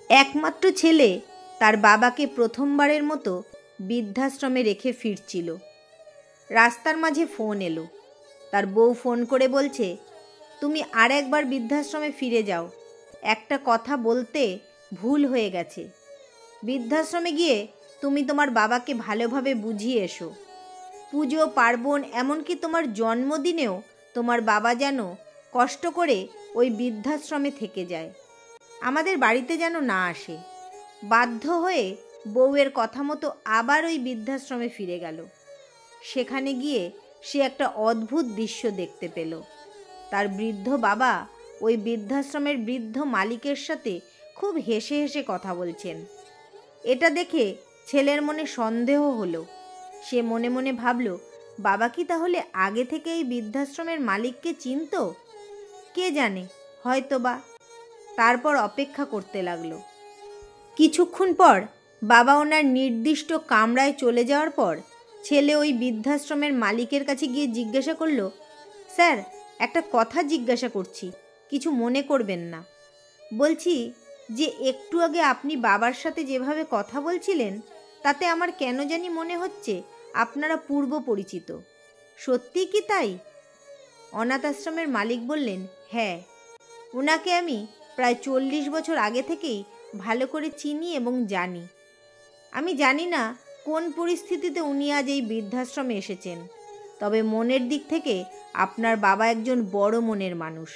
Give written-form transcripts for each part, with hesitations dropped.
একমাত্র ছেলে তার বাবাকে প্রথমবারের মতো বৃদ্ধাশ্রমে রেখে ফিরছিল। রাস্তার মাঝে ফোন এলো। তার বউ ফোন করে বলছে, তুমি আর একবার বৃদ্ধাশ্রমে ফিরে যাও, একটা কথা বলতে ভুল হয়ে গেছে। বৃদ্ধাশ্রমে গিয়ে তুমি তোমার বাবাকে ভালোভাবে বুঝিয়ে এসো। পুজো পার্বণ এমনকি তোমার জন্মদিনেও তোমার বাবা যেন কষ্ট করে ওই বৃদ্ধাশ্রমে থেকে যায়, আমাদের বাড়িতে যেন না আসে। বাধ্য হয়ে বউয়ের কথা মতো আবার ওই বৃদ্ধাশ্রমে ফিরে গেল। সেখানে গিয়ে সে একটা অদ্ভুত দৃশ্য দেখতে পেল। তার বৃদ্ধ বাবা ওই বৃদ্ধাশ্রমের বৃদ্ধ মালিকের সাথে খুব হেসে হেসে কথা বলছেন। এটা দেখে ছেলের মনে সন্দেহ হলো। সে মনে মনে ভাবল, বাবা কি তাহলে আগে থেকে এই বৃদ্ধাশ্রমের মালিককে চিনত? কে জানে, হয়তোবা। তারপর অপেক্ষা করতে লাগলো। কিছুক্ষণ পর বাবা ওনার নির্দিষ্ট কামরায় চলে যাওয়ার পর ছেলে ওই বৃদ্ধাশ্রমের মালিকের কাছে গিয়ে জিজ্ঞাসা করলো, স্যার, একটা কথা জিজ্ঞাসা করছি, কিছু মনে করবেন না। বলছি যে একটু আগে আপনি বাবার সাথে যেভাবে কথা বলছিলেন তাতে আমার কেন জানি মনে হচ্ছে আপনারা পূর্ব পরিচিত। সত্যি কি তাই? অনাথ আশ্রমের মালিক বললেন, হ্যাঁ, ওনাকে আমি প্রায় 40 বছর আগে থেকেই ভালো করে চিনি এবং জানি। আমি জানি না কোন পরিস্থিতিতে উনি আজ এই বৃদ্ধাশ্রমে এসেছেন, তবে মনের দিক থেকে আপনার বাবা একজন বড় মনের মানুষ।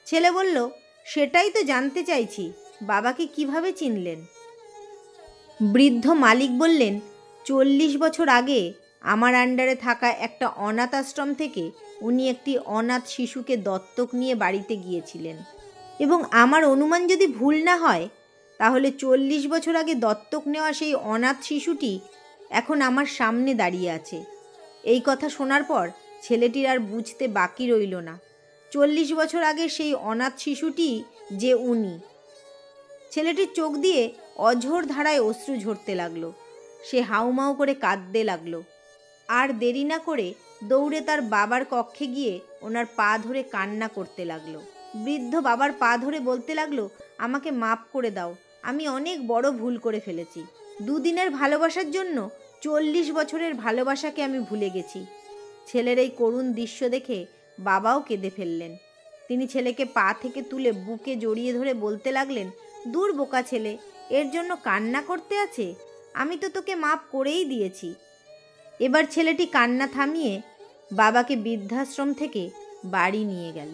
ছেলে বলল, সেটাই তো জানতে চাইছি, বাবাকে কিভাবে চিনলেন? বৃদ্ধ মালিক বললেন, 40 বছর আগে আমার আন্ডারে থাকা একটা অনাথ আশ্রম থেকে উনি একটি অনাথ শিশুকে দত্তক নিয়ে বাড়িতে গিয়েছিলেন, এবং আমার অনুমান যদি ভুল না হয় তাহলে 40 বছর আগে দত্তক নেওয়া সেই অনাথ শিশুটি এখন আমার সামনে দাঁড়িয়ে আছে। এই কথা শোনার পর ছেলেটির আর বুঝতে বাকি রইল না 40 বছর আগে সেই অনাথ শিশুটি যে উনি। ছেলেটির চোখ দিয়ে অঝোর ধারায় অশ্রু ঝরতে লাগলো। সে হাউমাউ করে কাঁদতে লাগলো। আর দেরি না করে দৌড়ে তার বাবার কক্ষে গিয়ে ওনার পা ধরে কান্না করতে লাগলো। বৃদ্ধ বাবার পা ধরে বলতে লাগলো, আমাকে মাফ করে দাও, আমি অনেক বড় ভুল করে ফেলেছি। দুদিনের ভালোবাসার জন্য 40 বছরের ভালোবাসাকে আমি ভুলে গেছি। ছেলের এই করুণ দৃশ্য দেখে বাবাও কেঁদে ফেললেন। তিনি ছেলেকে পা থেকে তুলে বুকে জড়িয়ে ধরে বলতে লাগলেন, দূর বোকা ছেলে, এর জন্য কান্না করতে আছে? আমি তো তোকে মাফ করেই দিয়েছি। এবার ছেলেটি কান্না থামিয়ে বাবাকে বৃদ্ধাশ্রম থেকে বাড়ি নিয়ে গেল।